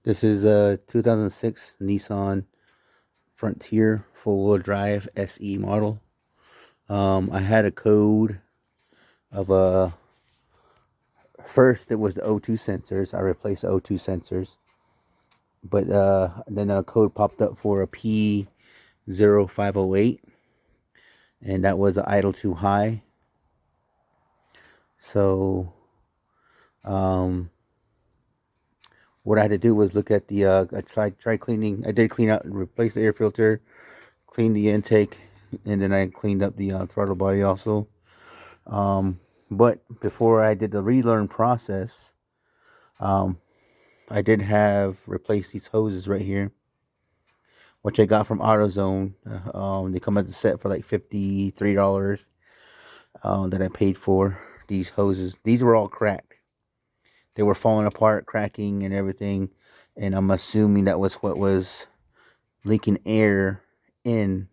This is a 2006 Nissan Frontier four-wheel drive SE model. I had a code of first it was the O2 sensors. I replaced the O2 sensors, but then a code popped up for a P0508, and that was idle too high. So um, what I had to do was look at the I tried cleaning. I did clean out and replace the air filter, clean the intake, and then I cleaned up the throttle body also. Um, but before I did the relearn process, um, I did have replaced these hoses right here, which I got from AutoZone. They come as a set for like $53 that I paid for these hoses. These were all cracked. They were falling apart, cracking, and everything. And I'm assuming that was what was leaking air in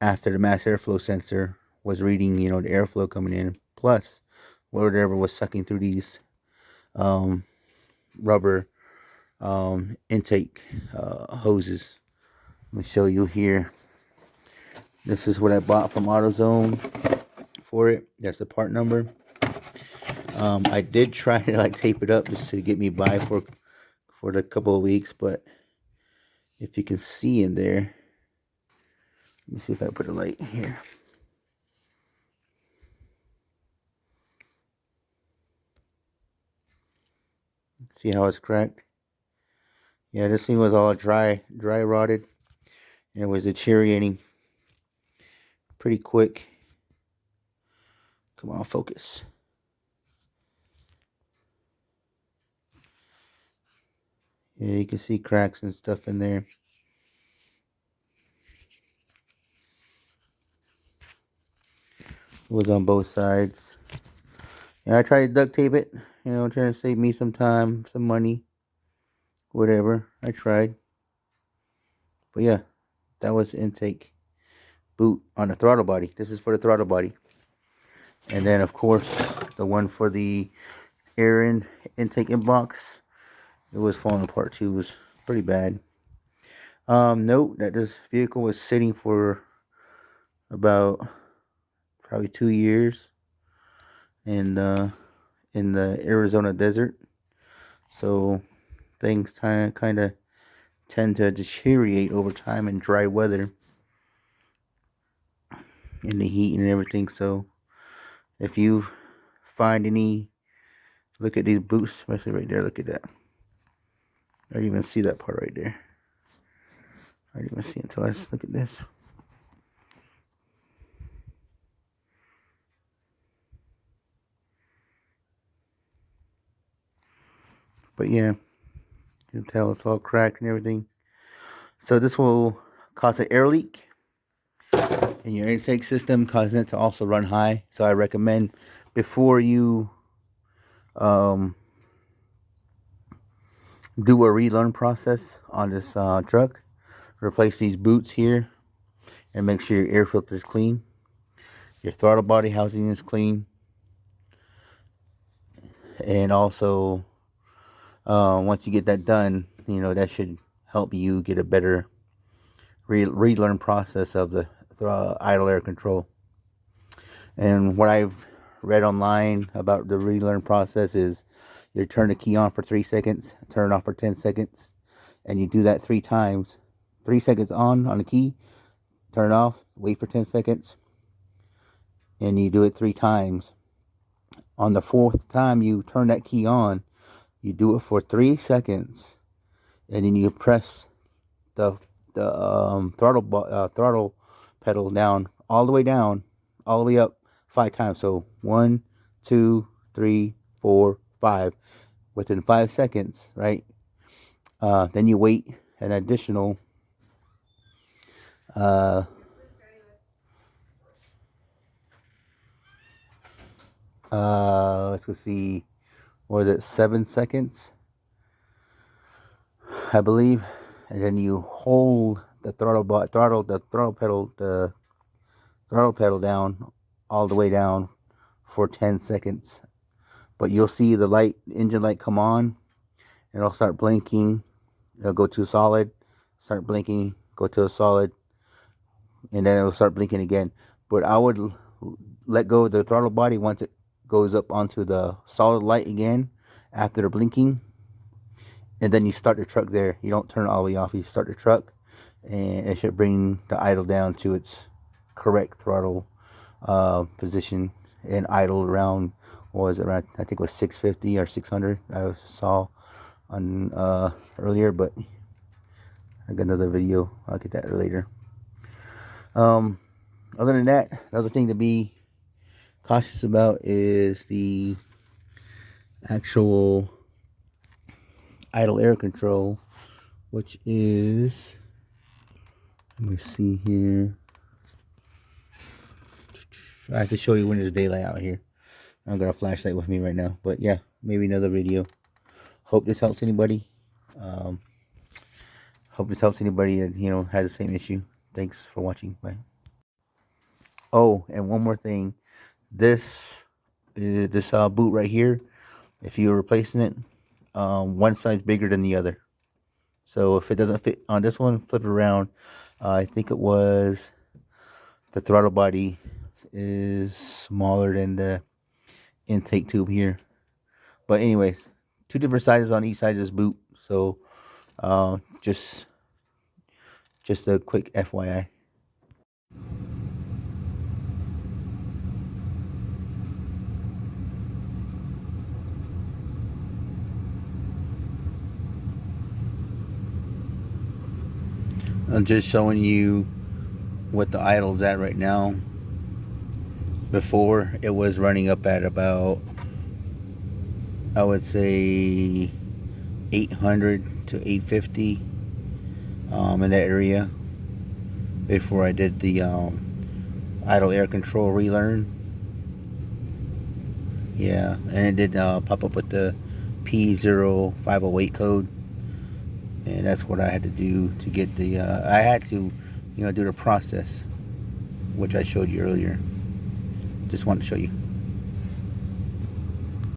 after the mass airflow sensor was reading, the airflow coming in, plus whatever was sucking through these um, rubber intake hoses. Let me show you here. This is what I bought from AutoZone for it. That's the part number. I did try to like tape it up just to get me by for the couple of weeks, but if you can see in there, let me see if I put a light here. See how it's cracked? Yeah, this thing was all dry rotted, and it was deteriorating pretty quick. Come on, focus. Yeah, you can see cracks and stuff in there. It was on both sides. Yeah, I tried to duct tape it, trying to save me some time, some money, whatever. I tried. But yeah, that was the intake boot on the throttle body. This is for the throttle body. And then, of course, the one for the intake inbox, it was falling apart too. It was pretty bad. Note that this vehicle was sitting for about probably 2 years in the Arizona desert. So things kind of tend to deteriorate over time in dry weather, in the heat and everything. So if you find any, look at these boots, especially right there. Look at that. I didn't even see that part right there. I didn't even see it until I look at this. But yeah, you can tell it's all cracked and everything. So this will cause an air leak in your intake system, causing it to also run high. So I recommend before you do a relearn process on this truck, replace these boots here and make sure your air filter is clean, your throttle body housing is clean, and also once you get that done, that should help you get a better relearn process of the idle air control. And what I've read online about the relearn process is you turn the key on for 3 seconds, turn it off for 10 seconds, and you do that 3 times. 3 seconds on the key, turn it off, wait for 10 seconds, and you do it 3 times. On the fourth time you turn that key on, you do it for 3 seconds, and then you press the throttle pedal down, all the way up 5 times. So 1, 2, 3, 4, 5. Within 5 seconds, right? Then you wait an additional let's see, what was it, 7 seconds, I believe, and then you hold the throttle pedal down all the way down for 10 seconds. But you'll see the engine light come on, It'll start blinking. It'll go to solid, start blinking, go to a solid, and then it'll start blinking again. But I would let go of the throttle body once it goes up onto the solid light again after the blinking, and then you start the truck there. You don't turn it all the way off. You start the truck, and it should bring the idle down to its correct throttle position and idle around. What was it, around? I think it was 650 or 600. I saw on earlier, but I got another video. I'll get that later. Other than that, another thing to be cautious about is the actual idle air control, which is, let me see here. I have to show you when there's daylight out here. I've got a flashlight with me right now, but yeah, maybe another video. Hope this helps anybody. Hope this helps anybody that, you know, has the same issue. Thanks for watching. Bye. Oh, and one more thing. This boot right here, if you're replacing it, one size bigger than the other. So if it doesn't fit on this one, flip it around. I think it was the throttle body is smaller than the intake tube here. But anyways, two different sizes on each side of this boot. So just a quick FYI. I'm just showing you what the idle's at right now. Before, it was running up at about, I would say 800 to 850 in that area before I did the idle air control relearn. Yeah, and it did pop up with the P0508 code, and that's what I had to do to get the I had to, you know, do the process which I showed you earlier. Just wanted to show you.